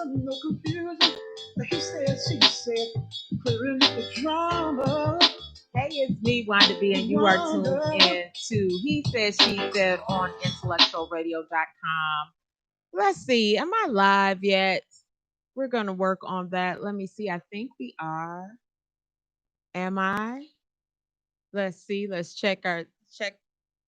no confusion. He said, she said, clearing up the drama. Hey, it's me, Wanda B, and you are tuned in to He Said, She Said on IntellectualRadio.com. Let's see, am I live yet? We're going to work on that. Let me see. I think we are. Am I? Let's see. Let's check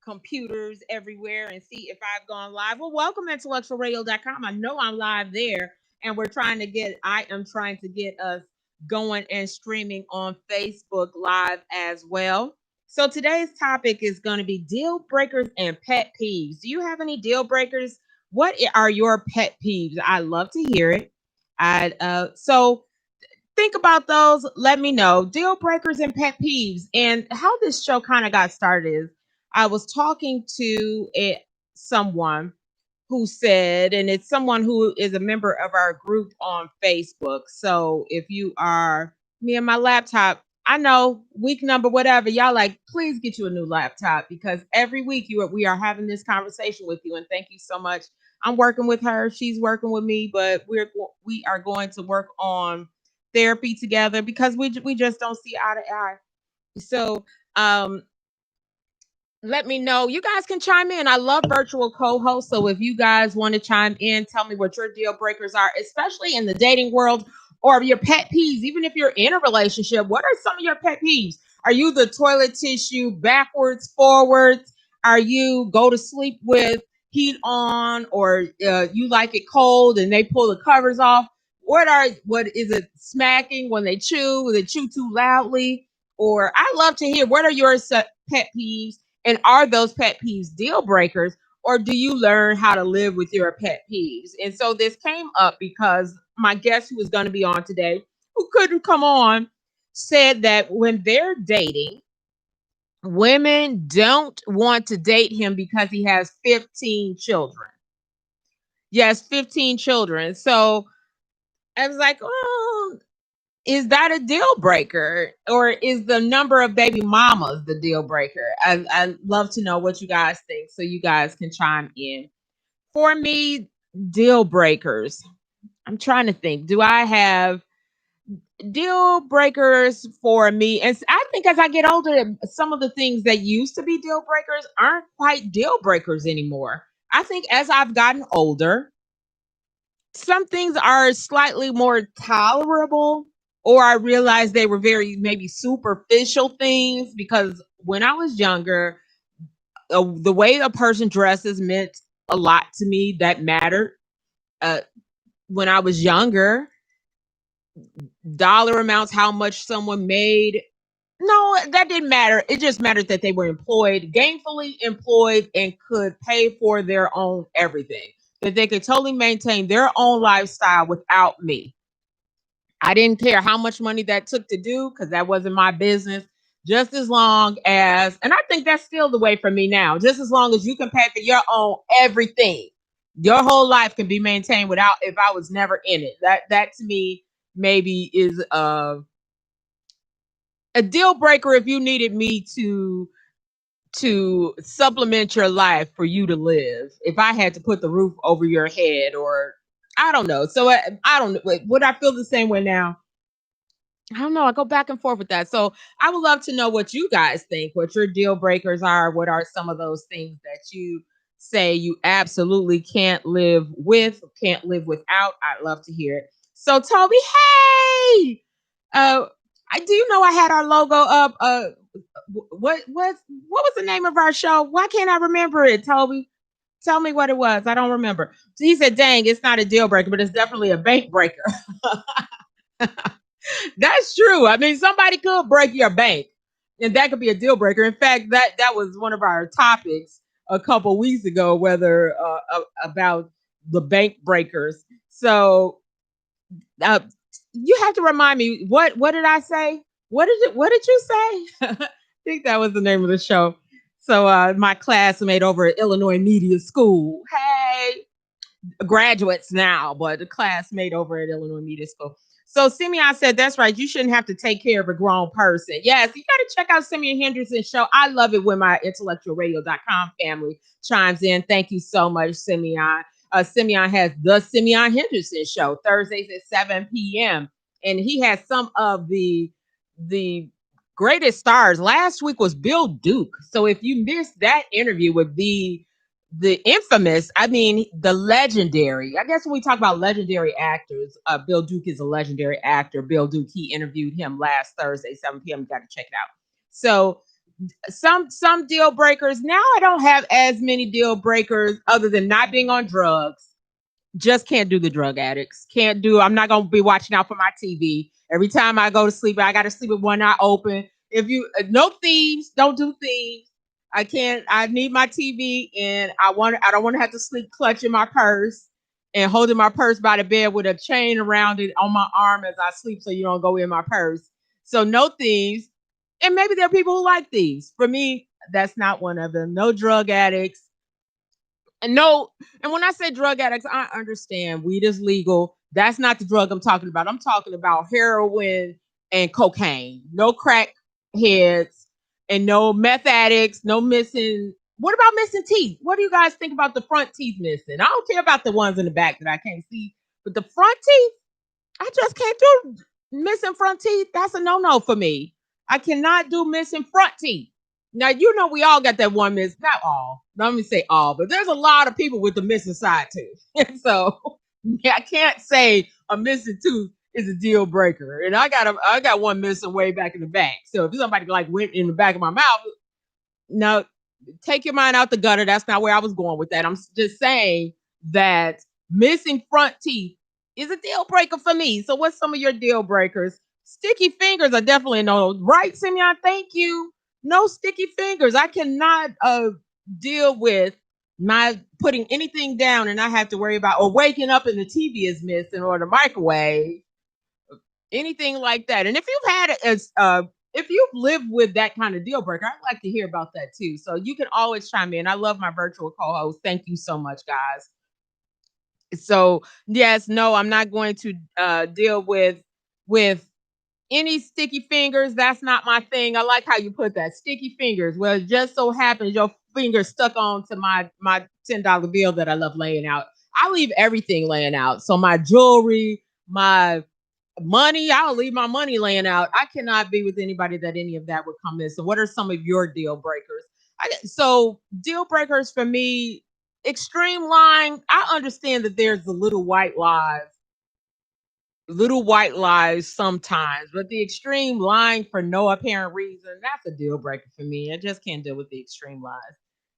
computers everywhere and see if I've gone live. Well, welcome to IntellectualRadio.com. I know I'm live there, and I am trying to get us going and streaming on Facebook Live as well. So today's topic is going to be deal breakers and pet peeves. Do you have any deal breakers? What are your pet peeves? I love to hear it. So think about those. Let me know. Deal breakers and pet peeves. And how this show kind of got started is I was talking to someone who said, and it's someone who is a member of our group on Facebook. So if you are me and my laptop, I know week number, whatever, y'all like, please get you a new laptop because every week we are having this conversation with you. And thank you so much. I'm working with her. She's working with me, but we are going to work on therapy together because we just don't see eye to eye. So let me know. You guys can chime in. I love virtual co-hosts. So if you guys want to chime in, tell me what your deal breakers are, especially in the dating world or your pet peeves. Even if you're in a relationship, what are some of your pet peeves? Are you the toilet tissue backwards, forwards? Are you go to sleep with heat on, or you like it cold and they pull the covers off? What is it smacking when they chew? They chew too loudly? Or I love to hear what are your pet peeves? And are those pet peeves deal breakers, or do you learn how to live with your pet peeves? And so this came up because my guest who is going to be on today, who couldn't come on, said that when they're dating, women don't want to date him because he has 15 children. Yes, 15 children. So I was like, oh, is that a deal breaker, or is the number of baby mamas the deal breaker? I'd love to know what you guys think, so you guys can chime in. For me, deal breakers. I'm trying to think. Do I have deal breakers for me? And I think as I get older, some of the things that used to be deal breakers aren't quite deal breakers anymore. I think as I've gotten older, some things are slightly more tolerable, or I realized they were very maybe superficial things, because when I was younger, the way a person dresses meant a lot to me. That mattered. Uh, when I was younger, dollar amounts, how much someone made, no, that didn't matter. It just mattered that they were employed, gainfully employed, and could pay for their own everything. That they could totally maintain their own lifestyle without me. I didn't care how much money that took to do, because that wasn't my business. Just as long as, and I think that's still the way for me now, just as long as you can pay for your own everything, your whole life can be maintained without, if I was never in it. That to me maybe is a deal breaker if you needed me to supplement your life for you to live. If I had to put the roof over your head, or I don't know. So I don't know. Would I feel the same way now? I don't know. I go back and forth with that. So I would love to know what you guys think, what your deal breakers are. What are some of those things that you say you absolutely can't live with, can't live without? I'd love to hear it. So Toby, hey, I do you know I had our logo up. What was the name of our show? Why can't I remember it, Toby? Tell me what it was. I don't remember. So he said, "Dang, it's not a deal breaker, but it's definitely a bank breaker." That's true. I mean, somebody could break your bank, and that could be a deal breaker. In fact, that was one of our topics a couple weeks ago, whether about the bank breakers. So uh, you have to remind me, what did I say? What did you say? I think that was the name of the show. So my classmate over at Illinois Media School. Hey, graduates now, but a classmate over at Illinois Media School. So Simeon said, that's right. You shouldn't have to take care of a grown person. Yes, you got to check out Simeon Henderson's show. I love it when my IntellectualRadio.com family chimes in. Thank you so much, Simeon. Simeon has the Simeon Henderson Show Thursdays at 7 p.m. And he has some of the greatest stars. Last week was Bill Duke. So if you missed that interview with the infamous, I mean, the legendary, I guess when we talk about legendary actors, Bill Duke is a legendary actor. Bill Duke, he interviewed him last Thursday, 7 p.m. You got to check it out. So some deal breakers. Now I don't have as many deal breakers other than not being on drugs. Just can't do the drug addicts. Can't do. I'm not gonna be watching out for my TV. Every time I go to sleep, I gotta sleep with one eye open. If you no thieves, don't do thieves. I can't. I need my TV, and I don't want to have to sleep clutching my purse and holding my purse by the bed with a chain around it on my arm as I sleep, so you don't go in my purse. So no thieves, and maybe there are people who like thieves. For me, that's not one of them. No drug addicts. And no, and when I say drug addicts, I understand weed is legal. That's not the drug I'm talking about. I'm talking about heroin and cocaine. No crack heads and no meth addicts, no missing. What about missing teeth? What do you guys think about the front teeth missing? I don't care about the ones in the back that I can't see, but the front teeth, I just can't do missing front teeth. That's a no-no for me. I cannot do missing front teeth. Now, you know, we all got that one miss, not all, let me say all, but there's a lot of people with the missing side tooth. And so yeah, I can't say a missing tooth is a deal breaker. And I got one missing way back in the back. So if somebody like went in the back of my mouth, no, take your mind out the gutter. That's not where I was going with that. I'm just saying that missing front teeth is a deal breaker for me. So what's some of your deal breakers? Sticky fingers are definitely no. Right, Simeon? Thank you. No sticky fingers. I cannot deal with my putting anything down and I have to worry about or waking up and the TV is missing or the microwave, anything like that. And if you've had as if you've lived with that kind of deal breaker, I'd like to hear about that too. So you can always chime in. I love my virtual co-host. Thank you so much, guys. So yes, no, I'm not going to deal with any sticky fingers. That's not my thing. I like how you put that, sticky fingers. Well, it just so happens your fingers stuck on to my $10 bill that I love laying out. I leave everything laying out. So my jewelry, my money, I'll leave my money laying out. I cannot be with anybody that any of that would come in. So what are some of your deal breakers? So deal breakers for me, extreme lying. I understand that there's the little white lies sometimes, but the extreme lying for no apparent reason, that's a deal breaker for me. I just can't deal with the extreme lies.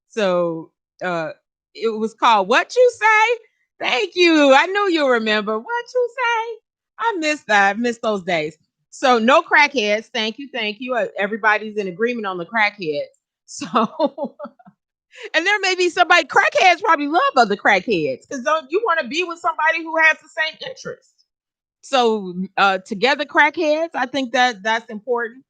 So uh it was called What You Say? Thank you. I knew you remember. What You Say? I missed that. I missed those days. So no crackheads. Thank you. Thank you. Everybody's in agreement on the crackheads. So and there may be somebody, crackheads probably love other crackheads because don't you want to be with somebody who has the same interests? So together crackheads, I think that's important.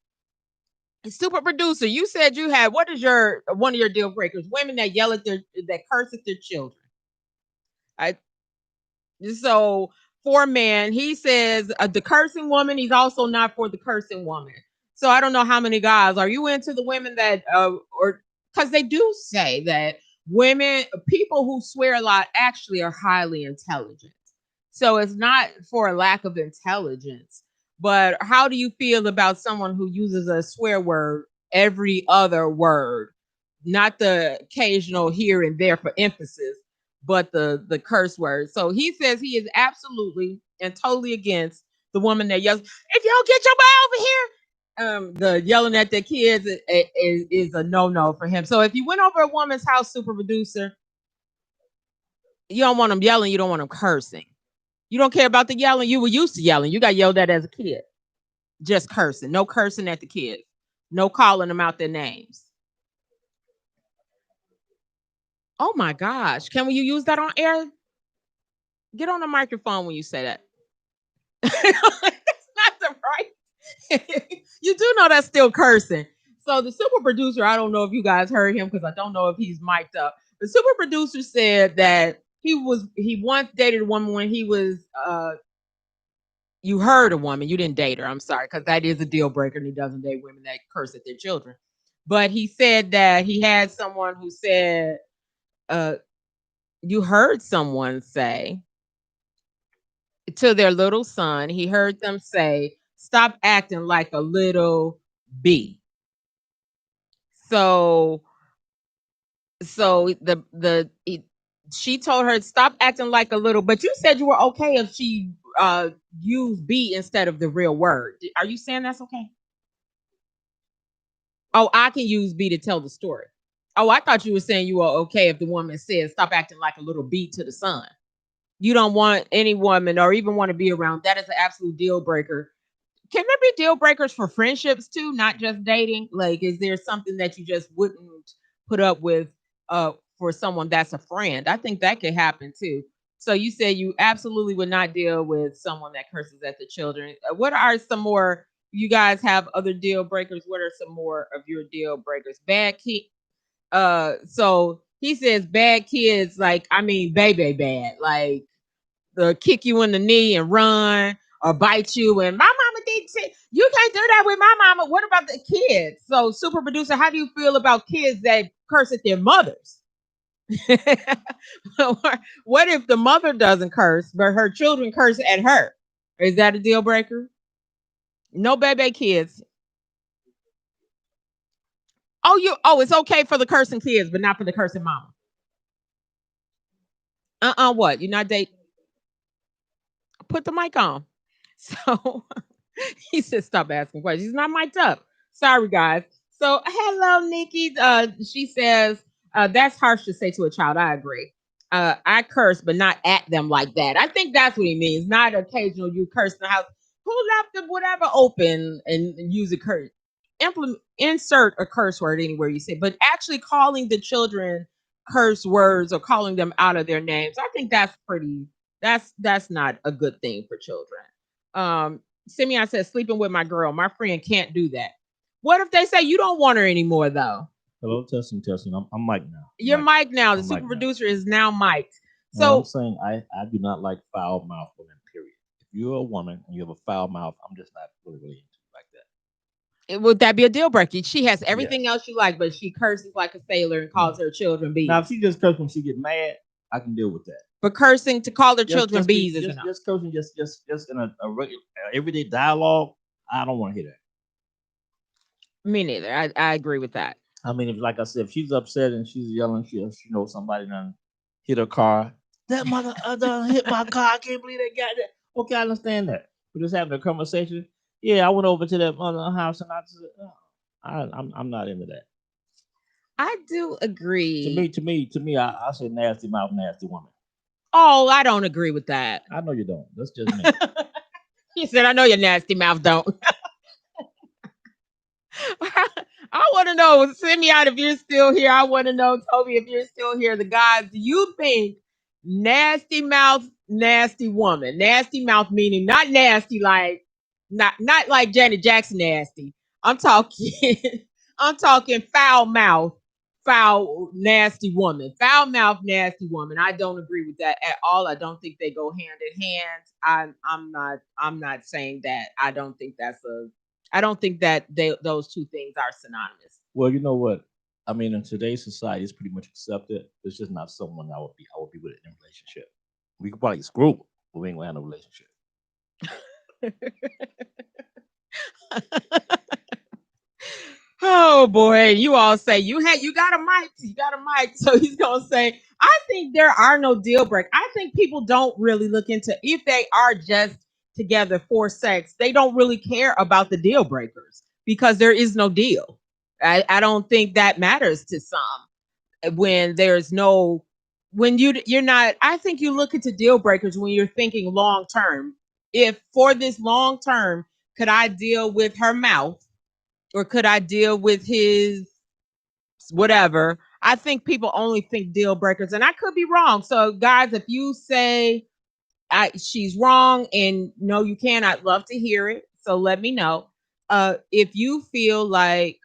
Super producer, you said you had, what is your one of your deal breakers? Women that yell at that curse at their children. I So for a man, he says the cursing woman, he's also not for the cursing woman. So I don't know how many guys are you into the women that or because they do say that women, people who swear a lot actually are highly intelligent. So it's not for a lack of intelligence. But how do you feel about someone who uses a swear word every other word, not the occasional here and there for emphasis, but the curse word? So he says he is absolutely and totally against the woman that yells, "If you don't get your butt over here!" The yelling at their kids is a no-no for him. So if you went over a woman's house, super producer, you don't want them yelling, you don't want them cursing. You don't care about the yelling. You were used to yelling. You got yelled at as a kid. Just cursing. No cursing at the kids. No calling them out their names. Oh my gosh. Can you use that on air? Get on the microphone when you say that. That's not the right. You do know that's still cursing. So the super producer, I don't know if you guys heard him because I don't know if he's mic'd up. The super producer said that he once dated a woman when he was you heard a woman, you didn't date her. I'm sorry, because that is a deal breaker, and he doesn't date women that curse at their children. But he said that he had someone who said, You heard someone say to their little son, he heard them say, "Stop acting like a little B." So she told her stop acting like a little, but you said you were okay if she used B instead of the real word. Are you saying that's okay? Oh, I can use B to tell the story. Oh, I thought you were saying you were okay if the woman said stop acting like a little B to the son. You don't want any woman or even want to be around. That is an absolute deal breaker. Can there be deal breakers for friendships too, not just dating? Like, is there something that you just wouldn't put up with for someone that's a friend? I think that could happen too. So you said you absolutely would not deal with someone that curses at the children. What are some more? You guys have other deal breakers. What are some more of your deal breakers? Bad kid. So he says bad kids, like I mean, baby bad, like kick you in the knee and run or bite you. And my mama did say, you can't do that with my mama. What about the kids? So, super producer, how do you feel about kids that curse at their mothers? What if the mother doesn't curse, but her children curse at her? Is that a deal breaker? No baby kids. It's okay for the cursing kids, but not for the cursing mama. What? You're not dating? Put the mic on. So he said, "Stop asking questions." He's not mic'd up. Sorry, guys. So, hello, Nikki. She says, "That's harsh to say to a child." I agree. I curse, but not at them like that. I think that's what he means. Not occasional. You curse in the house. Who left the whatever open and use a curse? Insert a curse word anywhere you say, but actually calling the children curse words or calling them out of their names. I think that's pretty. That's not a good thing for children. Simeon says, sleeping with my girl. My friend can't do that. What if they say you don't want her anymore, though? Hello, testing, testing. I'm Mike now. You're Mike now. The I'm super Mike now. producer is now Mike. And I'm So, saying I do not like foul mouth women, period. If you're a woman and you have a foul mouth, I'm just not really into you like that. would that be a deal breaker? She has Yes. everything else you like, but she curses like a sailor and calls her children bees. Now, if she just curses when she get mad, I can deal with that. But cursing to call her children bees is enough. Just cursing, just in a regular, everyday dialogue. I don't want to hear that. Me neither. I agree with that. I mean, if like I said, if she's upset and she's yelling, she knows somebody done hit her car. That mother done hit my car. I can't believe they got that. Okay, I understand that. We're just having a conversation. Yeah, I went over to that mother house and I'm not into that. I do agree. To me, I say nasty mouth, nasty woman. Oh, I don't agree with that. I know you don't. That's just me. He said, "I know your nasty mouth don't." I want to know, send me out if you're still here. I want to know, Toby, if you're still here. The guys, do you think nasty mouth, nasty woman? Nasty mouth meaning not nasty like not like Janet Jackson nasty. I'm talking I'm talking foul mouth, foul nasty woman. Foul mouth, nasty woman. I don't agree with that at all. I don't think they go hand in hand. I'm not saying that. I don't think that those two things are synonymous. Well, you know what? I mean, in today's society, it's pretty much accepted. It's just not someone I would be with in a relationship. We could probably screw, but we ain't gonna have no relationship. Oh boy, you all say you got a mic, so he's gonna say, I think there are no deal breakers. I think people don't really look into if they are just together for sex, they don't really care about the deal breakers because there is no deal. I don't think that matters to some when there's no when you're not. I think you look into deal breakers when you're thinking long term. If for this long term, could I deal with her mouth? Or could I deal with his whatever? I think people only think deal breakers, and I could be wrong. So, guys, if you say she's wrong and no, you can, I'd love to hear it. So let me know. If you feel like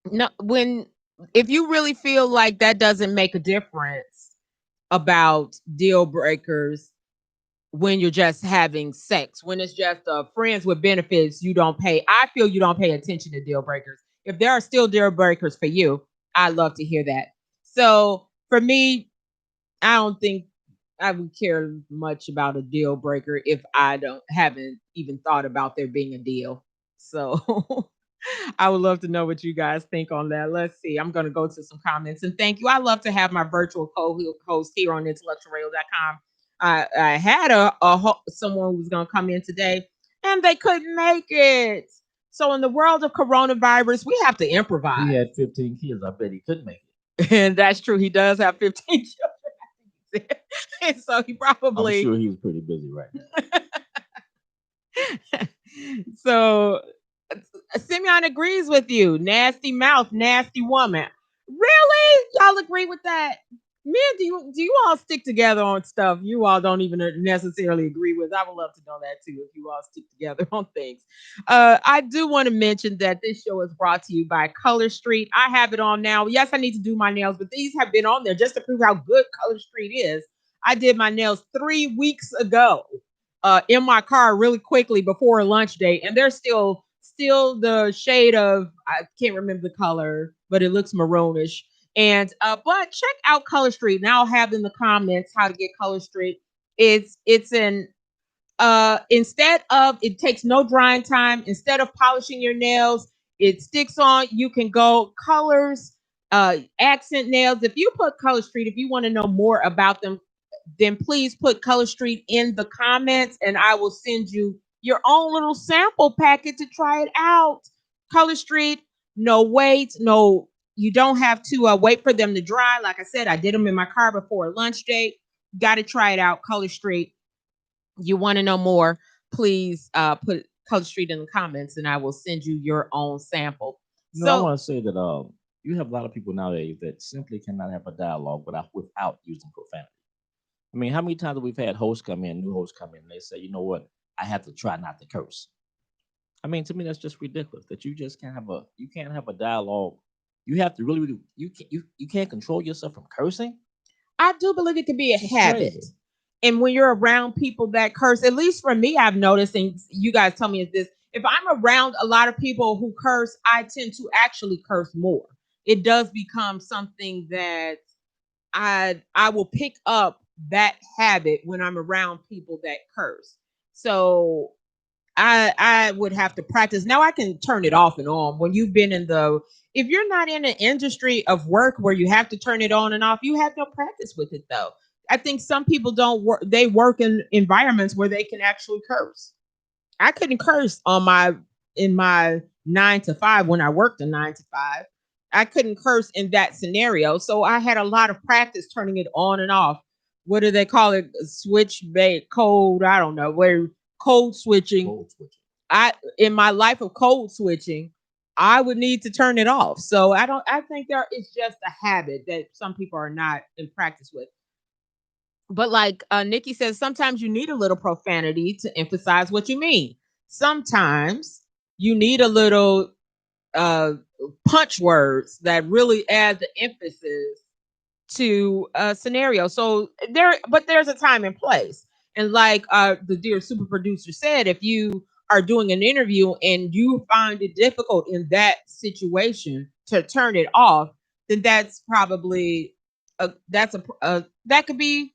no, when if you really feel like that doesn't make a difference about deal breakers, when you're just having sex, when it's just friends with benefits, you don't pay. I feel you don't pay attention to deal breakers. If there are still deal breakers for you, I'd love to hear that. So for me, I don't think I would care much about a deal breaker if I don't haven't even thought about there being a deal. So I would love to know what you guys think on that. Let's see. I'm going to go to some comments and thank you. I love to have my virtual co-host here on intellectualradio.com. I had someone who was going to come in today and they couldn't make it. So in the world of coronavirus, we have to improvise. He had 15 kids. I bet he couldn't make it. And that's true. He does have 15 children. And so he probably. I'm sure he was pretty busy right now. So Simeon agrees with you. Nasty mouth, nasty woman. Really? Y'all agree with that? Men, do you all stick together on stuff you all don't even necessarily agree with? I would love to know that too, if you all stick together on things. I do want to mention that this show is brought to you by Color Street. I have it on now. Yes, I need to do my nails, but these have been on there just to prove how good Color Street is. I did my nails 3 weeks ago in my car really quickly before lunch date, and they're still the shade of, I can't remember the color, but it looks maroonish. And but check out Color Street, and I'll have in the comments how to get Color Street. It's an instead of, it takes no drying time. Instead of polishing your nails, it sticks on. You can go colors, accent nails. If you put Color Street, if you want to know more about them, then please put Color Street in the comments and I will send you your own little sample packet to try it out. Color Street, no wait, no, you don't have to wait for them to dry. Like I said, I did them in my car before lunch date. Got to try it out, Color Street. You want to know more, please put Color Street in the comments and I will send you your own sample. No, I want to say that you have a lot of people nowadays that simply cannot have a dialogue without using profanity. I mean, how many times have we had hosts come in, new hosts come in, and they say, you know what, I have to try not to curse. I mean, to me, that's just ridiculous. That you just can't have a dialogue. You have to really you can't control yourself from cursing. I do believe it could be a habit. Crazy. And when you're around people that curse, at least for me, I've noticed, and you guys tell me is this, if I'm around a lot of people who curse, I tend to actually curse more. It does become something that I will pick up that habit when I'm around people that curse. So I would have to practice. Now I can turn it off and on. When you've been if you're not in an industry of work where you have to turn it on and off, you have no practice with it though. I think some people don't work. They work in environments where they can actually curse. I couldn't curse in my 9 to 5 when I worked a 9 to 5. I couldn't curse in that scenario. So I had a lot of practice turning it on and off. What do they call it? Switch code. I don't know. Where code switching. In my life of code switching, I would need to turn it off. So I think it's just a habit that some people are not in practice with. But like Nikki says, sometimes you need a little profanity to emphasize what you mean. Sometimes you need a little punch words that really add the emphasis to a scenario. So there's a time and place. And like the dear super producer said, if you are doing an interview and you find it difficult in that situation to turn it off, then that's probably that could be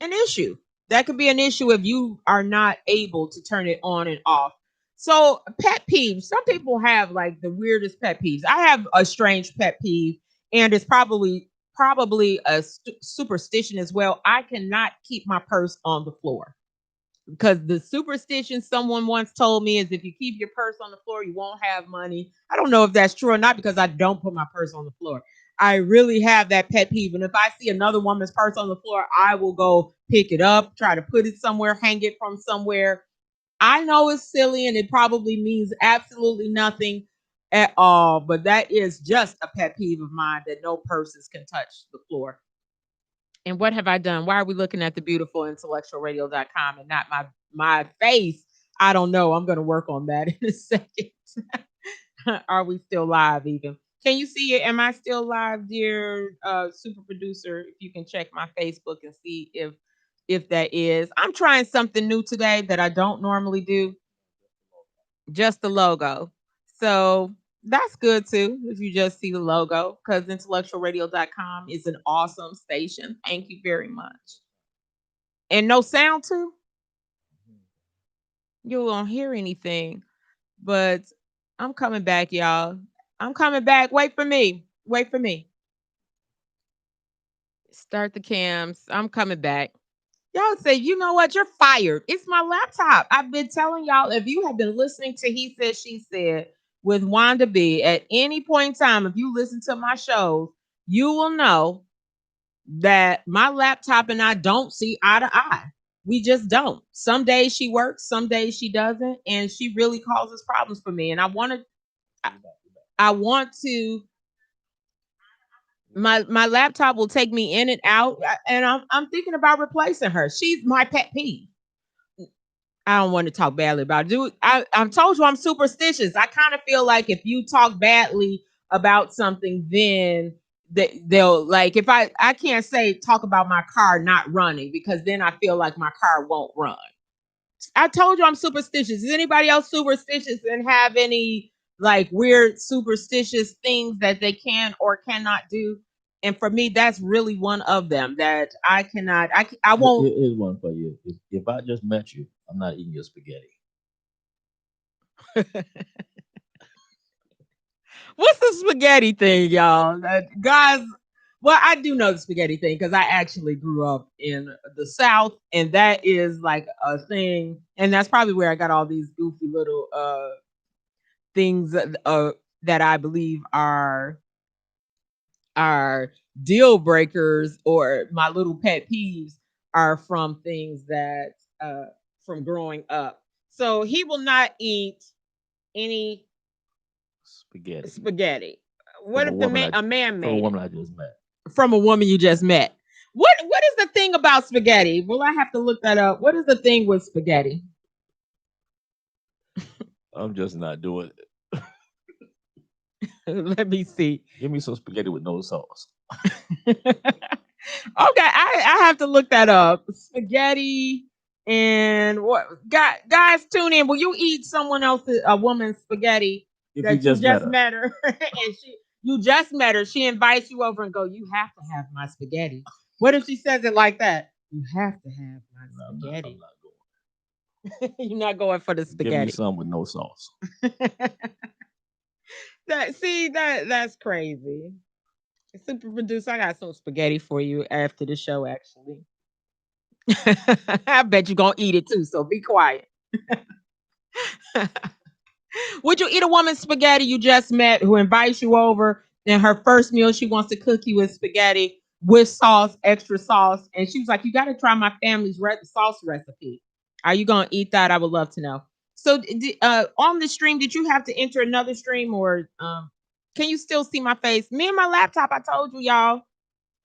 an issue. That could be an issue if you are not able to turn it on and off. So pet peeves. Some people have like the weirdest pet peeves. I have a strange pet peeve, and it's probably a superstition as well. I cannot keep my purse on the floor because the superstition someone once told me is if you keep your purse on the floor, you won't have money. I don't know if that's true or not because I don't put my purse on the floor. I really have that pet peeve. And if I see another woman's purse on the floor, I will go pick it up, try to put it somewhere, hang it from somewhere. I know it's silly and it probably means absolutely nothing at all, but that is just a pet peeve of mine that no purses can touch the floor. And what have I done? Why are we looking at the beautiful intellectualradio.com and not my face? I don't know. I'm going to work on that in a second. Are we still live even? Can you see it? Am I still live, dear super producer? If you can check my Facebook and see if that is. I'm trying something new today that I don't normally do. Just the logo. So That's good too. If you just see the logo, because intellectualradio.com is an awesome station. Thank you very much. And no sound too. You won't hear anything. But I'm coming back, y'all. I'm coming back. Wait for me. Wait for me. Start the cams. I'm coming back. Y'all say, you know what? You're fired. It's my laptop. I've been telling y'all, if you have been listening to He Said, She Said with Wanda B at any point in time, if you listen to my shows, you will know that my laptop and I don't see eye to eye. We just don't. Some days she works, some days she doesn't, and she really causes problems for me. And I want to my laptop will take me in and out, and I'm thinking about replacing her. She's my pet peeve. I don't want to talk badly about it. Dude, I told you I'm superstitious. I kind of feel like if you talk badly about something, then they'll like if I can't say talk about my car not running because then I feel like my car won't run. I told you I'm superstitious. Is anybody else superstitious and have any like weird superstitious things that they can or cannot do? And for me, that's really one of them that I cannot. I won't. Here's one for you. If I just met you, I'm not eating your spaghetti. What's the spaghetti thing, y'all? Guys, well, I do know the spaghetti thing because I actually grew up in the South, and that is like a thing, and that's probably where I got all these goofy little things that I believe are deal breakers or my little pet peeves are from things that uh from growing up. So he will not eat any Spaghetti. spaghetti. What From a if the woman a man from a made it woman I just met. from a woman you just met? What is the thing about spaghetti? Well, I have to look that up. What is the thing with spaghetti? I'm just not doing it. Let me see. Give me some spaghetti with no sauce. Okay, I have to look that up. Spaghetti and what guys tune in. Will you eat someone else's a woman's spaghetti If you that you just met just her. met her and you just met her, she invites you over and go, you have to have my spaghetti. What if she says it like that? You have to have my No, spaghetti. I'm not going. You're not going for the Give me spaghetti. some with no sauce. That's crazy. Super producer, I got some spaghetti for you after the show, actually. I bet you're gonna eat it too, so be quiet. Would you eat a woman's spaghetti you just met who invites you over and her first meal she wants to cook you with spaghetti with sauce, extra sauce, and she was like, "You got to try my family's sauce recipe." Are you gonna eat that? I would love to know. So, on the stream, did you have to enter another stream, or can you still see my face? Me and my laptop. I told you, y'all.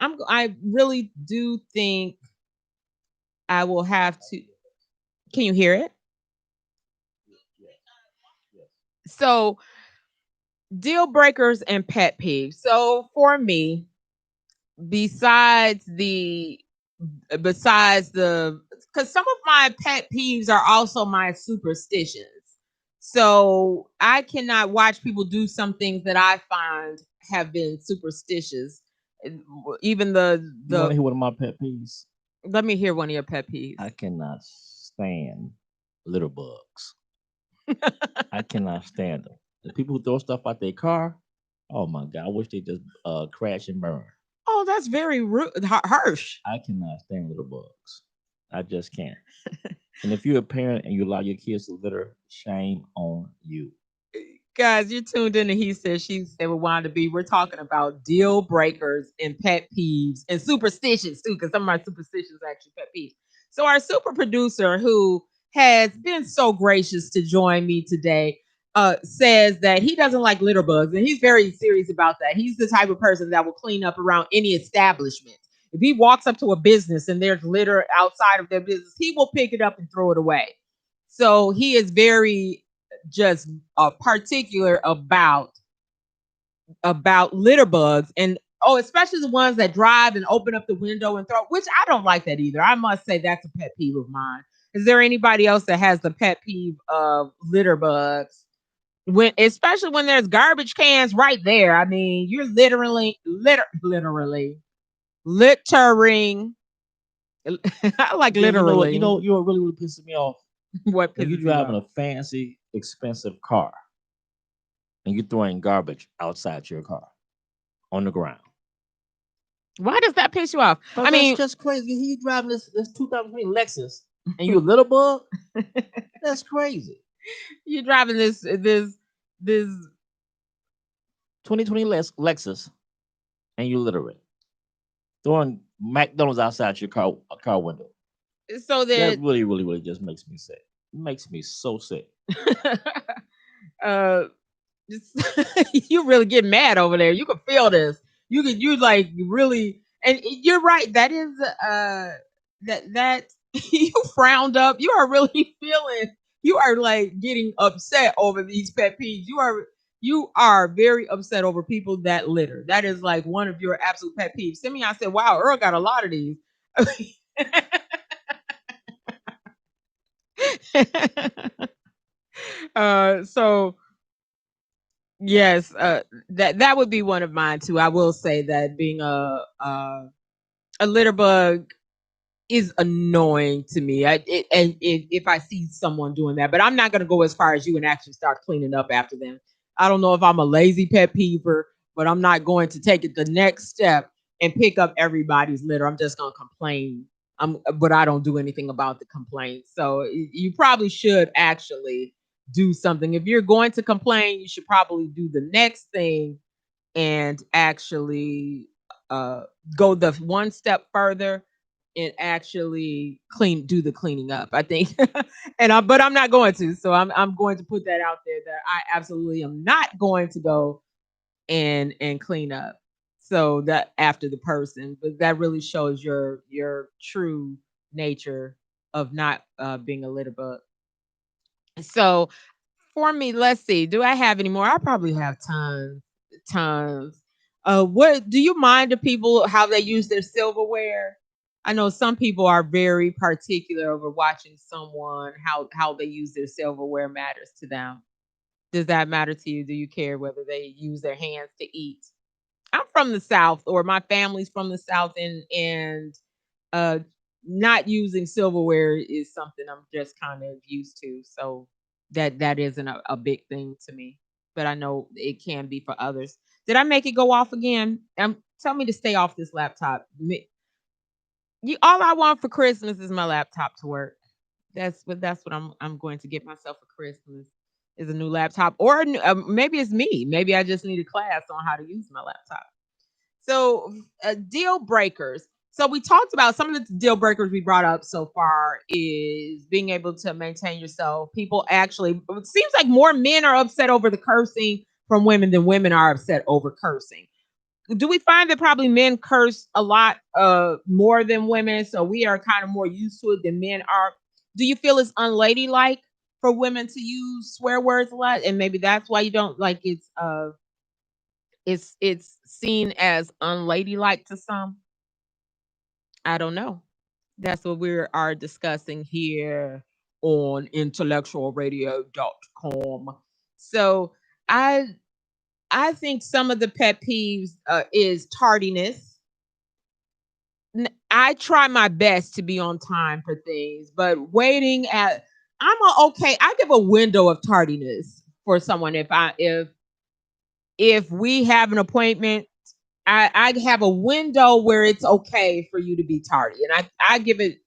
I really do think I will have to. Can you hear it? So, deal breakers and pet peeves. So for me, besides the because some of my pet peeves are also my superstitions. So I cannot watch people do some things that I find have been superstitious. Even You want to the hear one of my pet peeves? let me hear one of your pet peeves. I cannot stand litter bugs. I cannot stand them. The people who throw stuff out their car, oh my God, I wish they just crash and burn. Oh, that's very rude, harsh. I cannot stand litter bugs. I just can't. And if you're a parent and you allow your kids to litter, shame on you. Guys, you're tuned in to He Said, She Said with Wanda B. We're talking about deal breakers and pet peeves and superstitions too, because some of my superstitions are actually pet peeves. So our super producer, who has been so gracious to join me today, says that he doesn't like litter bugs, and he's very serious about that. He's the type of person that will clean up around any establishment. If he walks up to a business and there's litter outside of their business, he will pick it up and throw it away. So he is very just particular about litter bugs and especially the ones that drive and open up the window and throw, which I don't like that either. I must say that's a pet peeve of mine. Is there anybody else that has the pet peeve of litter bugs? especially when there's garbage cans right there. I mean, you're literally littering. I like Then literally. you know what really pissing me off What when you pisses you driving off? a fancy, expensive car and you're throwing garbage outside your car on the ground. Why does that piss you off? But I that's mean, just crazy. You driving this 2020 Lexus and you a little bug? That's crazy. you're driving this 2020 Lexus and you literate throwing McDonald's outside your car window. so That that really just makes me sick. It makes me so sick. uh you really get mad over there. You can feel this. You like really, and you're right. That is that you frowned up. You are really feeling. You are like getting upset over these pet peeves. You are very upset over people that litter. That is like one of your absolute pet peeves. Simi, I said, wow, Earl got a lot of these. So yes, that would be one of mine too. I will say that being a litter bug is annoying to me. If I see someone doing that, but I'm not going to go as far as you and actually start cleaning up after them. I don't know if I'm a lazy pet peever, but I'm not going to take it the next step and pick up everybody's litter. I'm just going to complain. But I don't do anything about the complaint. So you probably should actually do something. If you're going to complain, you should probably do the next thing and actually uh, go the one step further and actually do the cleaning up. I think, but I'm not going to. So I'm going to put that out there that I absolutely am not going to go and clean up. So that after the person, but that really shows your true nature of not being a litter bug. So for me, let's see. Do I have any more? I probably have tons, tons. What do you mind if people how they use their silverware? I know some people are very particular over watching someone how they use their silverware matters to them. Does that matter to you? Do you care whether they use their hands to eat? I'm from the South, or my family's from the South, and uh, not using silverware is something I'm just kind of used to. So that isn't a big thing to me, but I know it can be for others. Did I make it go off again? Tell me to stay off this laptop. All I want for Christmas is my laptop to work. That's what I'm going to get myself for Christmas is a new laptop, or maybe it's me. Maybe I just need a class on how to use my laptop. So, deal breakers. So, we talked about some of the deal breakers we brought up so far is being able to maintain yourself. People actually, it seems like more men are upset over the cursing from women than women are upset over cursing. Do we find that probably men curse a lot more than women? So, we are kind of more used to it than men are. Do you feel it's unladylike for women to use swear words a lot? And maybe that's why you don't like it's seen as unladylike to some. I don't know. That's what we are discussing here on IntellectualRadio.com. So I I think some of the pet peeves is tardiness. I try my best to be on time for things, but waiting at okay. I give a window of tardiness for someone if we have an appointment. I have a window where it's okay for you to be tardy. And I give it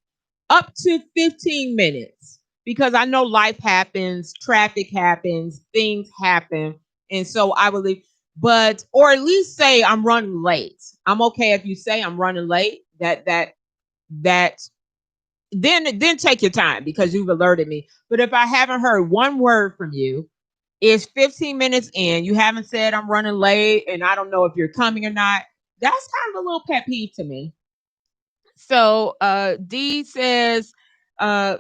up to 15 minutes because I know life happens, traffic happens, things happen. And so I would leave, but, or at least say I'm running late. I'm okay if you say I'm running late. That, then take your time because you've alerted me. But if I haven't heard one word from you, it's 15 minutes in. You haven't said I'm running late and I don't know if you're coming or not. That's kind of a little pet peeve to me. So D says, uh,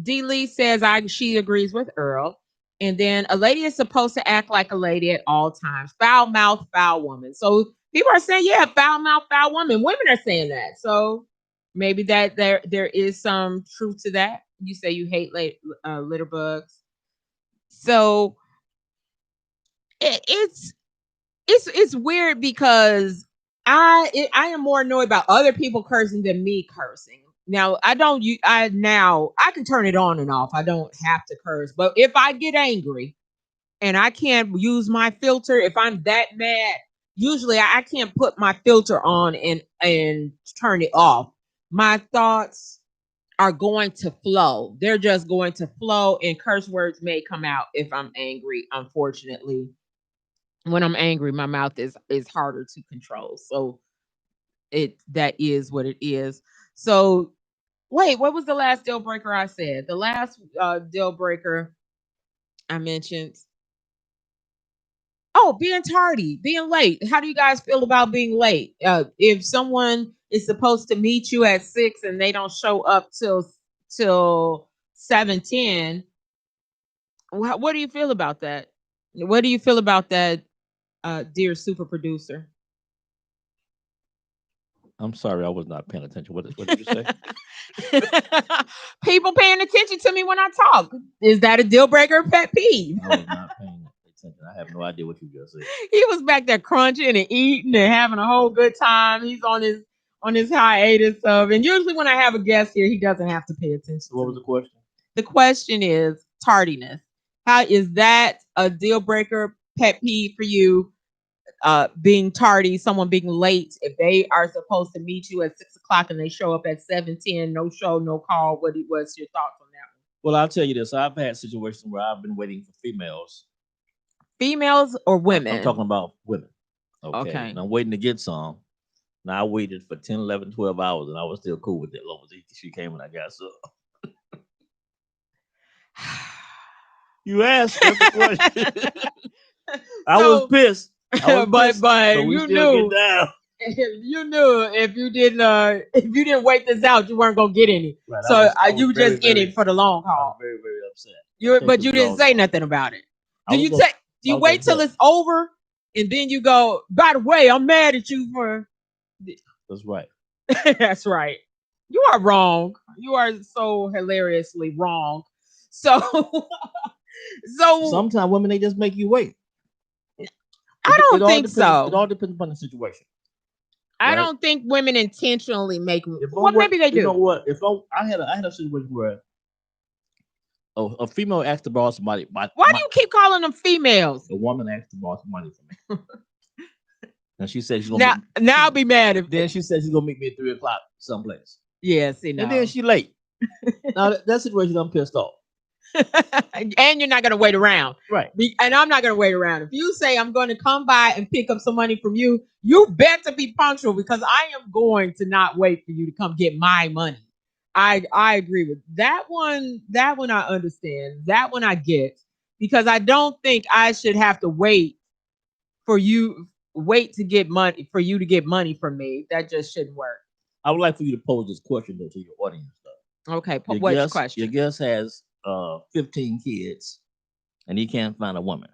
D Lee says she agrees with Earl. And then a lady is supposed to act like a lady at all times. Foul mouth, foul woman. So people are saying, yeah, foul mouth, foul woman. Women are saying that. So maybe that there is some truth to that. You say you hate litter bugs. So it's weird because I am more annoyed about other people cursing than me cursing. Now I can turn it on and off. I don't have to curse, but if I get angry and I can't use my filter, if I'm that mad, usually I can't put my filter on and turn it off. My thoughts are going to flow. They're just going to flow, and curse words may come out if I'm angry. Unfortunately, when I'm angry, my mouth is harder to control. So that is what it is. So wait, what was the last deal breaker I said? The last deal breaker I mentioned. Oh, being tardy, being late. How do you guys feel about being late? If someone is supposed to meet you at 6 and they don't show up till 7:10, what do you feel about that? What do you feel about that, dear super producer? I'm sorry, I was not paying attention. What did you say? People paying attention to me when I talk. Is that a deal breaker, pet peeve? I was not paying attention. I have no idea what you just said. He was back there crunching and eating and having a whole good time. He's on his hiatus of, and usually when I have a guest here, he doesn't have to pay attention. What was the question? The question is tardiness. How is that a deal breaker, pet peeve for you? Being tardy, someone being late, if they are supposed to meet you at 6 o'clock and they show up at 7:10, no show, no call. What's your thoughts on that one? Well, I'll tell you this. I've had situations where I've been waiting for females. Females or women? I'm talking about women. Okay. And I'm waiting to get some. And I waited for 10, 11, 12 hours and I was still cool with it. As long as she came and I got some. You asked the question. I was pissed. But you knew if you didn't wait this out, you weren't gonna get any. Right, so you were just in it for the long haul. I was very, very upset. But you didn't say nothing about it. Do you wait till it's over and then you go, by the way, I'm mad at you for. That's right. That's right. You are wrong. You are so hilariously wrong. So sometimes women, they just make you wait. I don't think so. It all depends upon the situation. I don't think women intentionally make. Well, maybe they do. You know what? I had a situation where a female asked to borrow somebody. Why do you keep calling them females? A woman asked to borrow some money from me. And she said she's gonna now I'll be mad if. Then she said she's gonna meet me at 3 o'clock someplace. Yeah, see now. And then she late. Now that situation, I'm pissed off. And you're not going to wait around. Right. And I'm not going to wait around. If you say I'm going to come by and pick up some money from you, you better be punctual because I am going to not wait for you to come get my money. I agree with that one. That one I understand. That one I get because I don't think I should have to wait to get money for you to get money from me. That just shouldn't work. I would like for you to pose this question though to your audience though. Okay. What's question? Your guest has 15 kids and he can't find a woman.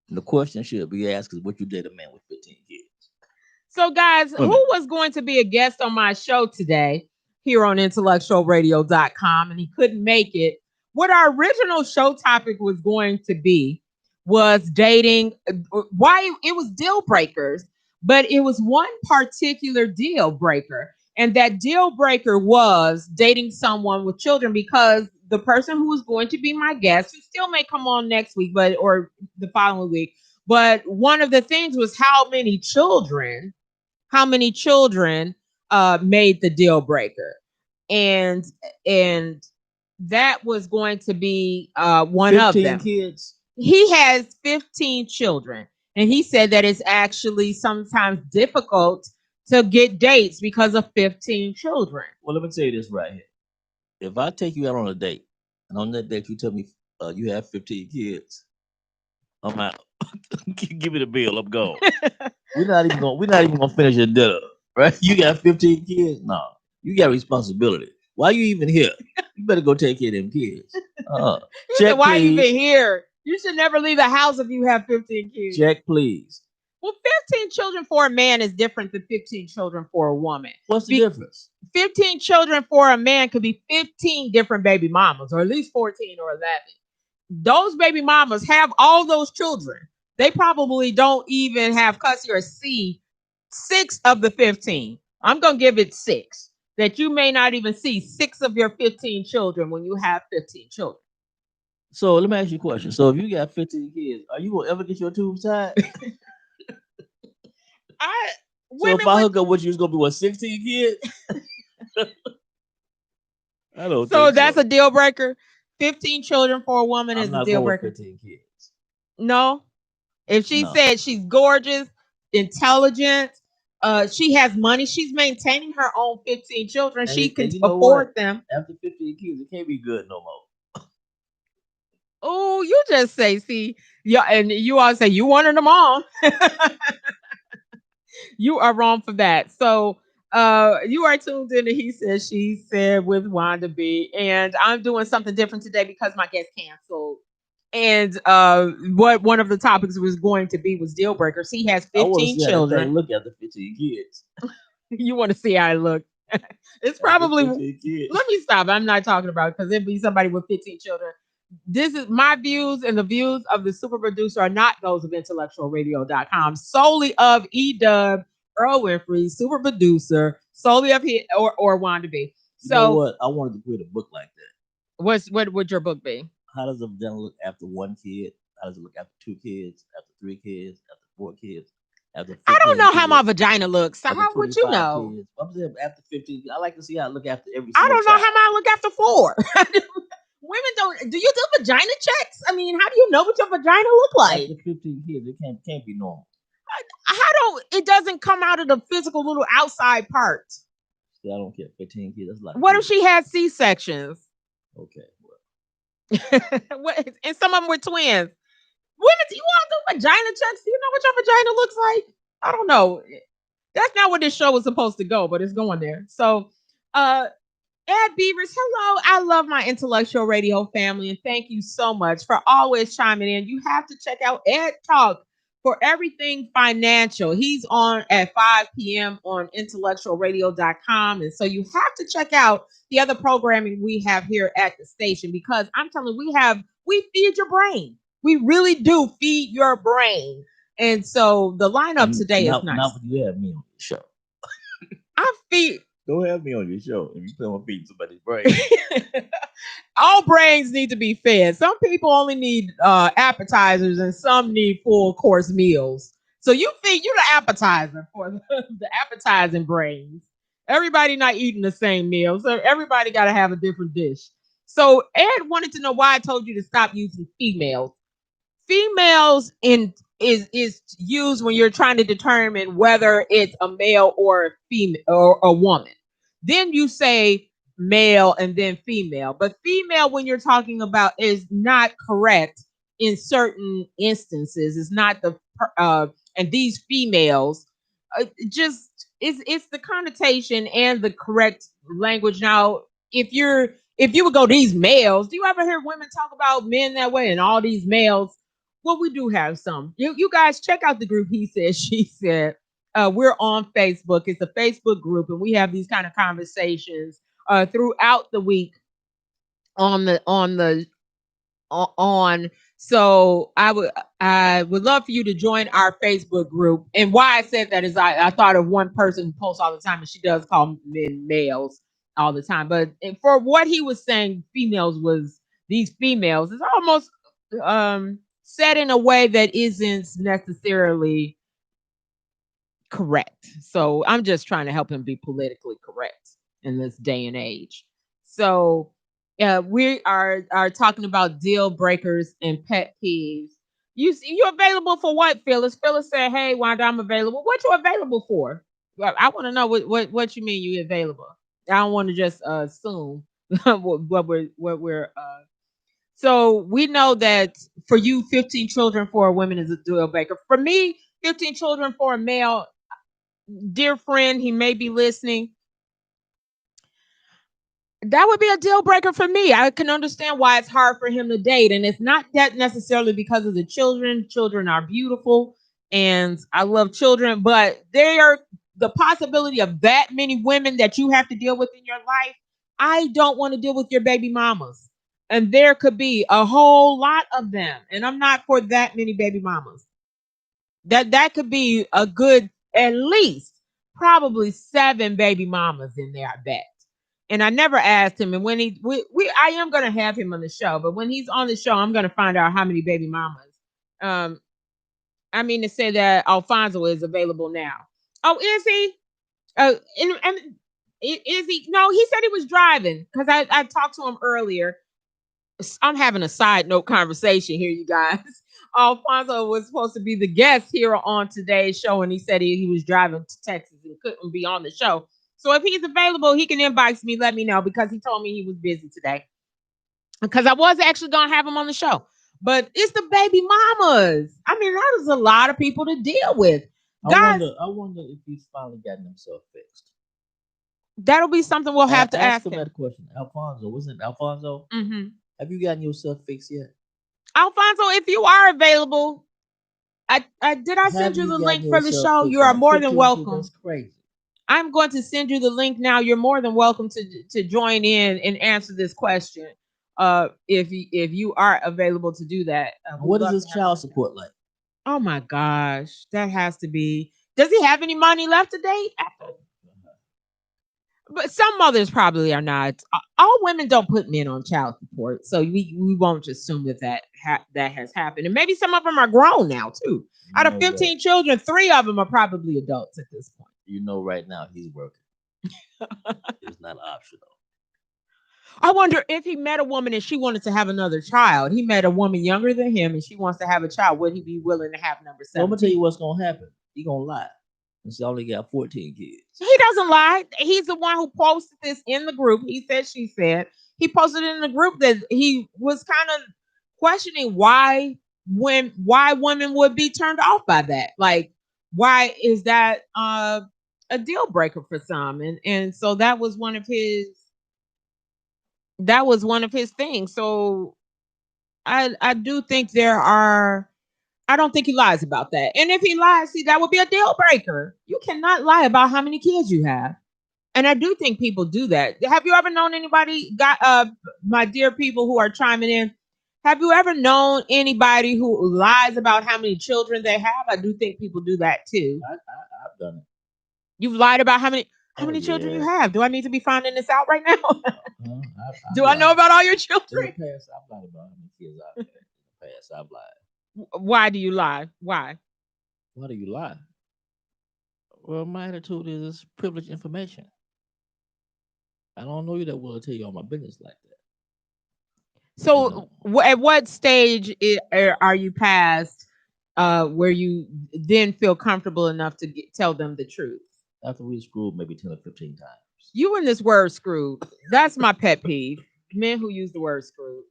And the question should be asked is would you date a man with 15 kids? So guys, who was going to be a guest on my show today here on IntellectualRadio.com and he couldn't make it? What our original show topic was going to be was dating, why it was deal breakers, but it was one particular deal breaker. And that deal breaker was dating someone with children because the person who was going to be my guest, who still may come on next week, or the following week. But one of the things was how many children made the deal breaker. And that was going to be one of them. 15 kids. He has 15 children. And he said that it's actually sometimes difficult to get dates because of 15 children. Well, let me tell you this right here. If I take you out on a date, and on that date you tell me you have 15 kids, I'm out. Give me the bill. I'm gone. We're not even gonna finish your dinner, right? You got 15 kids? No, you got responsibility. Why are you even here? You better go take care of them kids. Check, why please. You even here? You should never leave the house if you have 15 kids. Check, please. Well, 15 children for a man is different than 15 children for a woman. What's the difference? 15 children for a man could be 15 different baby mamas, or at least 14 or 11. Those baby mamas have all those children. They probably don't even have custody or see 6 of the 15. I'm going to give it 6. That you may not even see 6 of your 15 children when you have 15 children. So let me ask you a question. So if you got 15 kids, are you gonna ever get your tubes tied? So if I hook up with you, it's gonna be what, 16 kids? I don't so think that's so. a deal breaker. 15 children for a woman I'm is a not deal going with breaker. 15 kids. No. If she No. said she's gorgeous, intelligent, she has money, she's maintaining her own 15 children, she can you know afford what? them. After 15 kids, it can't be good no more. Oh, you just say, see, yeah, and you all say you wanted them all. You are wrong for that. So you are tuned in to He Said, She Said with Wanda B. And I'm doing something different today because my guest canceled. And what one of the topics was going to be was deal breakers. He has I want to 15 see how that thing children. look after 15 kids. You want to see how I look. It's After probably, 15 kids. let me stop. I'm not talking about it because it'd be somebody with 15 children. This is my views, and the views of the super producer are not those of IntellectualRadio.com, solely of Edub, Earl Winfrey, super producer, solely of he or Wanda B. You know So what? I wanted to create a book like that. what would your book be? How does a vagina look after 1 kid? How does it look after 2 kids? After 3 kids? After 4 kids? After I don't 15 know how my kids? vagina looks. So After how would you 25 know? kids? I'm saying after 15. I like to see how it look after every I single don't know child. how mine look after 4. Women don't. Do you do vagina checks? I mean, how do you know what your vagina look like? After 15 kids, it can't be normal. How don't it doesn't come out of the physical little outside part? See, I don't care. 15 kids, that's a lot. What if she had C sections? Okay. Well. And some of them were twins. Women, do you want to do vagina checks? Do you know what your vagina looks like? I don't know. That's not where this show was supposed to go, but it's going there. So, Ed Beavers, hello. I love my intellectual radio family, and thank you so much for always chiming in. You have to check out Ed Talk for everything financial. He's on at 5 p.m. on intellectualradio.com. And so you have to check out the other programming we have here at the station because I'm telling you, we feed your brain. We really do feed your brain. And so the lineup today is nice. Not when you have me on your show. I feed. Don't have me on your show if you plan on feeding somebody's brain. All brains need to be fed. Some people only need appetizers and some need full course meals. So you feed you the appetizer for the appetizing brains. Everybody not eating the same meal. So everybody got to have a different dish. So Ed wanted to know why I told you to stop using females. Females is used when you're trying to determine whether it's a male or a female or a woman. Then you say male and then female. But female, when you're talking about, is not correct in certain instances. It's not the and these females just it's the connotation and the correct language. Now, if you would go these males, do you ever hear women talk about men that way and all these males? Well, we do have some. You guys check out the group He Said, She Said. We're on Facebook. It's a Facebook group, and we have these kind of conversations throughout the week on the on. So I would love for you to join our Facebook group. And why I said that is I thought of one person who posts all the time, and she does call men males all the time. But for what he was saying, these females is almost said in a way that isn't necessarily correct. So I'm just trying to help him be politically correct in this day and age. So we are talking about deal breakers and pet peeves. You available for what, Phyllis? Phyllis said, "Hey, Wanda, I'm available." What you available for? Well, I want to know what you mean you available. I don't want to just assume what we're. So we know that for you, 15 children for a woman is a deal breaker. For me, 15 children for a male, dear friend, he may be listening. That would be a deal breaker for me. I can understand why it's hard for him to date. And it's not that necessarily because of the children. Children are beautiful and I love children, but they are the possibility of that many women that you have to deal with in your life. I don't want to deal with your baby mamas. And there could be a whole lot of them. And I'm not for that many baby mamas. That could be a good, at least probably 7 baby mamas in there, I bet. And I never asked him. And when I am gonna have him on the show, but when he's on the show, I'm gonna find out how many baby mamas. Um, I mean to say that Alfonso is available now. Oh, is he? And is he? No, he said he was driving because I talked to him earlier. I'm having a side note conversation here, you guys. Alfonso was supposed to be the guest here on today's show, and he said he was driving to Texas and couldn't be on the show. So if he's available, he can inbox me, let me know, because he told me he was busy today. Because I was actually going to have him on the show. But it's the baby mamas. I mean, that is a lot of people to deal with. Guys, I wonder if he's finally gotten himself fixed. That'll be something we'll have to ask him. That question. Alfonso, wasn't it Alfonso? Mm-hmm. Have you gotten yourself fixed yet? Alfonso, if you are available, I send you the link for the show? You are more than welcome. That's crazy. I'm going to send you the link now. You're more than welcome to join in and answer this question. If you are available to do that. What is his child support like? Oh my gosh, that has to be. Does he have any money left to date? But some mothers probably are not. All women don't put men on child support, so we won't assume that has happened. And maybe some of them are grown now too. Out of 15 children, 3 of them are probably adults at this point. You know, right now he's working. It's not optional. I wonder if he met a woman and she wanted to have another child. He met a woman younger than him and she wants to have a child. Would he be willing to have number 7? I'm gonna tell you what's gonna happen. He gonna lie. And she only got 14 kids. He doesn't lie. He's the one who posted this in the group. He said, she said. He posted in the group that he was kind of questioning why women would be turned off by that. Like, why is that a deal breaker for some? And so that was one of his things. So I do think I don't think he lies about that. And if he lies, see, that would be a deal breaker. You cannot lie about how many kids you have. And I do think people do that. Have you ever known anybody, my dear people who are chiming in, have you ever known anybody who lies about how many children they have? I do think people do that too. I've done it. You've lied about how many children you have? Do I need to be finding this out right now? Do I know about all your children? In the past, I've lied about how many kids I've had. In the past, I've lied. Why do you lie? Why? Why do you lie? Well, my attitude is privileged information. I don't know you that well to tell you all my business like that. So, at what stage are you past where you then feel comfortable enough to tell them the truth? After we screwed maybe 10 or 15 times. You and this word screwed. That's my pet peeve. Men who use the word screwed.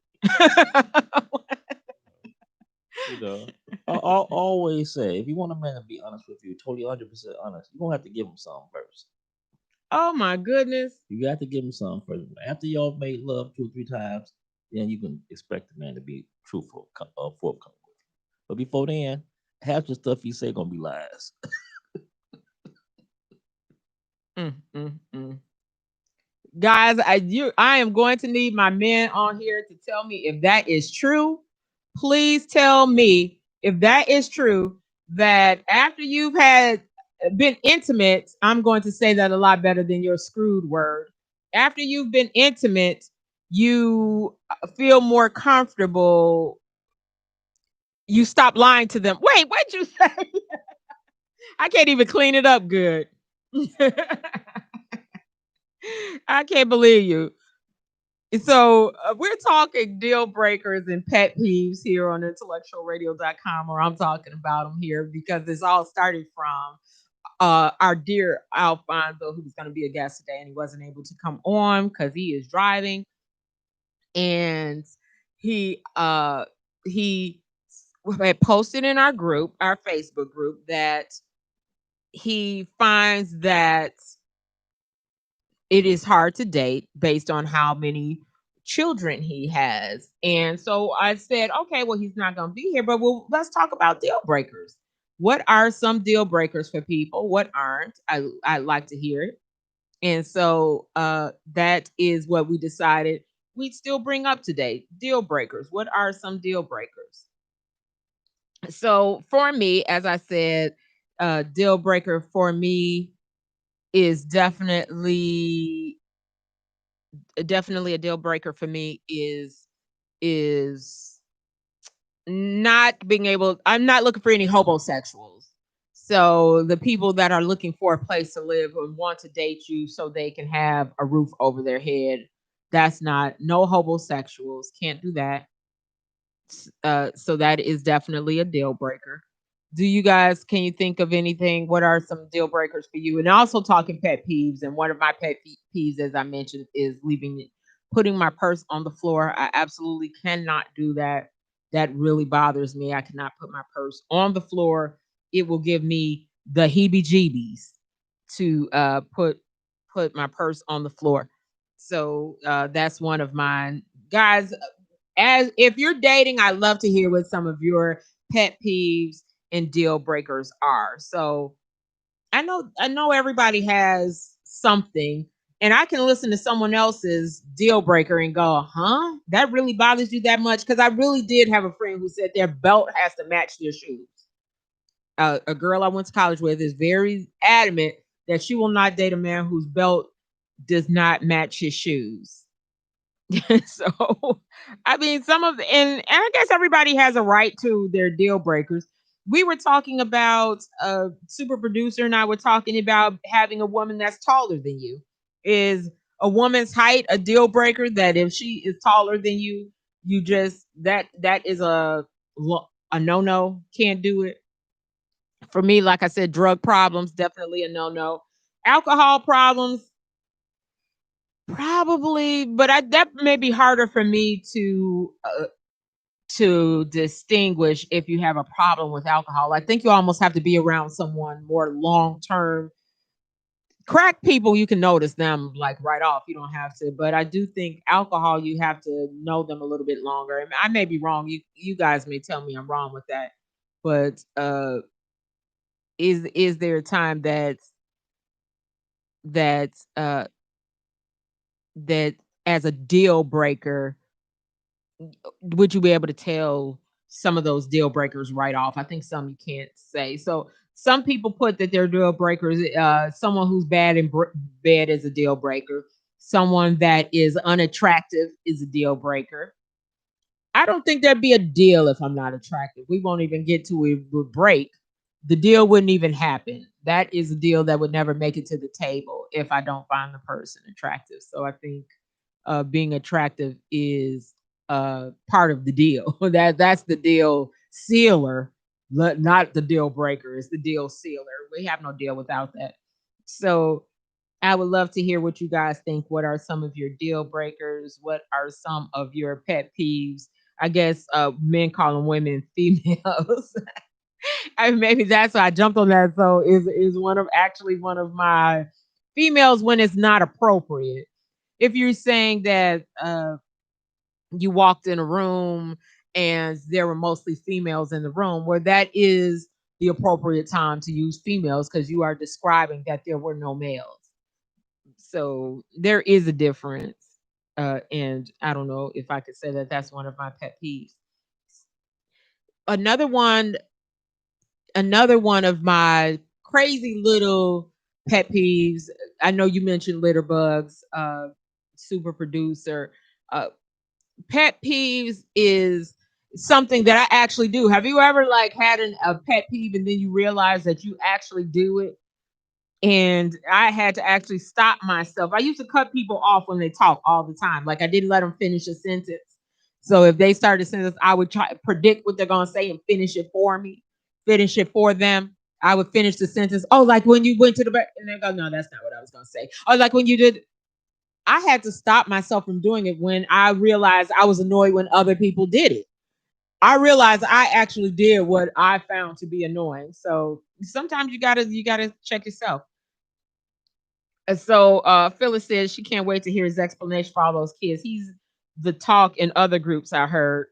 I always say, if you want a man to be honest with you, totally 100% honest, you're going to have to give him some first. Oh, my goodness. You got to give him some first. After y'all made love 2 or 3 times, then you can expect the man to be truthful, forthcoming. But before then, half the stuff you say going to be lies. Guys, I am going to need my men on here to tell me if that is true. Please tell me if that is true, that after you've been intimate, I'm going to say that a lot better than your screwed word. After you've been intimate, you feel more comfortable. You stop lying to them. Wait, what'd you say? I can't even clean it up good. I can't believe you. So we're talking deal breakers and pet peeves here on IntellectualRadio.com, or I'm talking about them here because this all started from our dear Alfonso, who's going to be a guest today, and he wasn't able to come on because he is driving. And he had posted in our group, our Facebook group, that he finds that it is hard to date based on how many children he has. And so I said, okay, well, he's not going to be here, but let's talk about deal breakers. What are some deal breakers for people? What aren't? I'd like to hear it. And so that is what we decided we'd still bring up today. Deal breakers. What are some deal breakers? So for me, as I said, deal breaker for me is definitely a deal breaker for me is not being able. I'm not looking for any homosexuals. So the people that are looking for a place to live and want to date you so they can have a roof over their head, that's not no homosexuals. Can't do that. So that is definitely a deal breaker. Do you guys, can you think of anything? What are some deal breakers for you? And also talking pet peeves. And one of my peeves, as I mentioned, is putting my purse on the floor. I absolutely cannot do that. That really bothers me. I cannot put my purse on the floor. It will give me the heebie-jeebies to put my purse on the floor. So that's one of mine, guys. As if you're dating, I love to hear what some of your pet peeves and deal breakers are. So I know everybody has something, and I can listen to someone else's deal breaker and go, huh? That really bothers you that much? Because I really did have a friend who said their belt has to match their shoes. A girl I went to college with is very adamant that she will not date a man whose belt does not match his shoes. So, I mean, and I guess everybody has a right to their deal breakers. We were talking about super producer, and I were talking about having a woman that's taller than you. Is a woman's height a deal breaker? That if she is taller than you, you just that is a no no. Can't do it. For me, like I said, drug problems definitely a no no. Alcohol problems probably, but that may be harder for me to distinguish if you have a problem with alcohol. I think you almost have to be around someone more long term. Crack people, you can notice them like right off. You don't have to, but I do think alcohol, you have to know them a little bit longer. And I may be wrong. You guys may tell me I'm wrong with that, but is there a time that uh that as a deal breaker would you be able to tell some of those deal breakers right off? I think some you can't say. So some people put that they're deal breakers. Someone who's bad in bed is a deal breaker. Someone that is unattractive is a deal breaker. I don't think there'd be a deal if I'm not attractive. We won't even get to a break. The deal wouldn't even happen. That is a deal that would never make it to the table if I don't find the person attractive. So I think being attractive is part of the deal. That's the deal sealer, not the deal breaker. It's the deal sealer. We have no deal without that. So I would love to hear what you guys think. What are some of your deal breakers? What are some of your pet peeves? I guess men calling women females. Maybe that's why I jumped on that. So is one of my females when it's not appropriate. If you're saying that you walked in a room and there were mostly females in the room, where that is the appropriate time to use females because you are describing that there were no males. So there is a difference. And I don't know if I could say that that's one of my pet peeves. Another one, another one of my crazy little pet peeves. I know you mentioned litter bugs, super producer. Uh, Pet peeves is something that I actually do. Have you ever like had a pet peeve and then you realize that you actually do it? And I had to actually stop myself. I used to cut people off when they talk all the time. Like I didn't let them finish a sentence. So if they started a sentence, I would try to predict what they're gonna say and finish it for me, finish it for them. I would finish the sentence. Oh, like when you went to the back, and they go, no, that's not what I was gonna say. Oh, like when you did. I had to stop myself from doing it when I realized I was annoyed when other people did it. I realized I actually did what I found to be annoying. So sometimes you gotta check yourself. And so Phyllis says she can't wait to hear his explanation for all those kids. He's the talk in other groups I heard.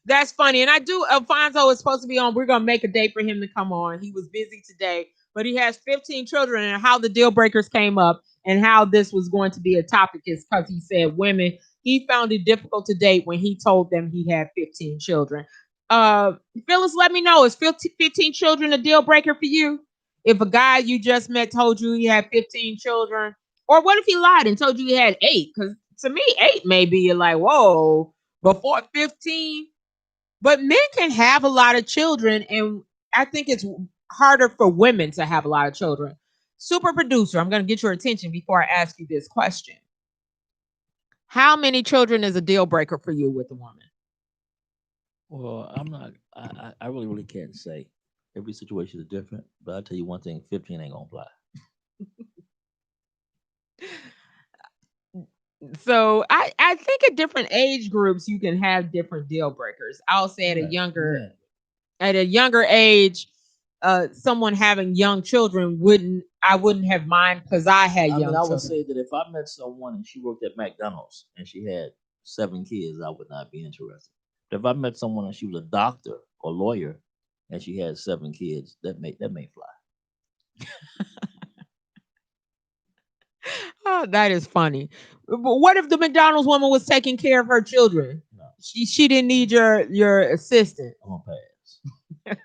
That's funny. And I do, Alfonso is supposed to be on. We're going to make a date for him to come on. He was busy today, but he has 15 children. And how the deal breakers came up and how this was going to be a topic is because he said women, he found it difficult to date when he told them he had 15 children. Phyllis, let me know. Is 15 children a deal breaker for you? If a guy you just met told you he had 15 children, or what if he lied and told you he had 8? Because to me, 8 maybe you're like, whoa, before 15. But men can have a lot of children, and I think it's harder for women to have a lot of children. Super producer, I'm going to get your attention before I ask you this question. How many children is a deal breaker for you with a woman? Well, I'm not. I really can't say. Every situation is different. But I'll tell you one thing: 15 ain't gonna fly. So I think at different age groups you can have different deal breakers. I'll say at a younger age, someone having young children I wouldn't have mind because I had young children. I would say that if I met someone and she worked at McDonald's and she had 7 kids, I would not be interested. But if I met someone and she was a doctor or lawyer and she had 7 kids, that may fly. Oh, that is funny. But what if the McDonald's woman was taking care of her children? No. She didn't need your assistant. I'm gonna pass.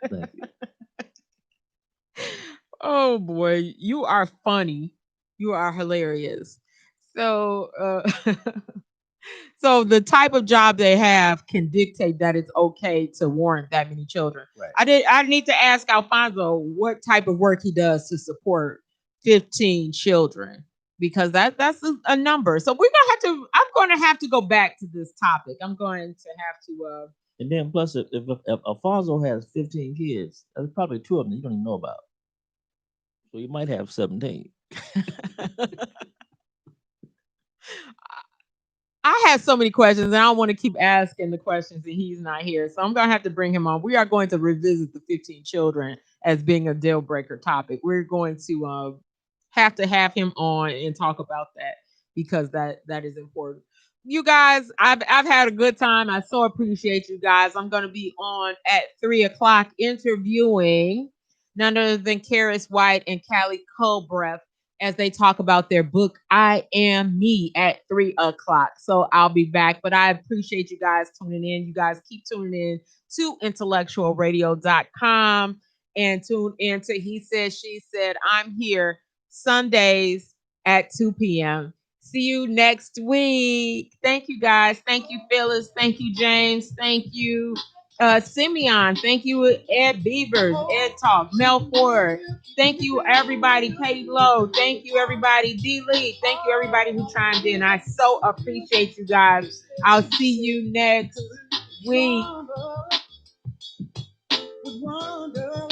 Thank you. Oh boy, you are funny. You are hilarious. So so the type of job they have can dictate that it's okay to warrant that many children. Right. I need to ask Alfonso what type of work he does to support 15 children, because that's a number. So I'm gonna have to go back to this topic. I'm going to have to and then plus if Alfonso has 15 kids, there's probably 2 of them you don't even know about. So you might have 17. I have so many questions and I don't want to keep asking the questions and he's not here. So I'm going to have to bring him on. We are going to revisit the 15 children as being a deal breaker topic. We're going to have him on and talk about that because that is important. You guys, I've had a good time. I so appreciate you guys. I'm going to be on at 3:00 interviewing none other than Karis White and Callie Culbreath as they talk about their book, I Am Me, at 3:00. So I'll be back. But I appreciate you guys tuning in. You guys keep tuning in to IntellectualRadio.com and tune in to He Said, She Said. I'm here Sundays at 2 p.m. See you next week. Thank you guys. Thank you, Phyllis. Thank you, James. Thank you, Simeon. Thank you, Ed Beavers, Ed Talk, Mel Ford. Thank you, everybody. Katie Lowe. Thank you, everybody. D Lee. Thank you, everybody who chimed in. I so appreciate you guys. I'll see you next week. Wanda.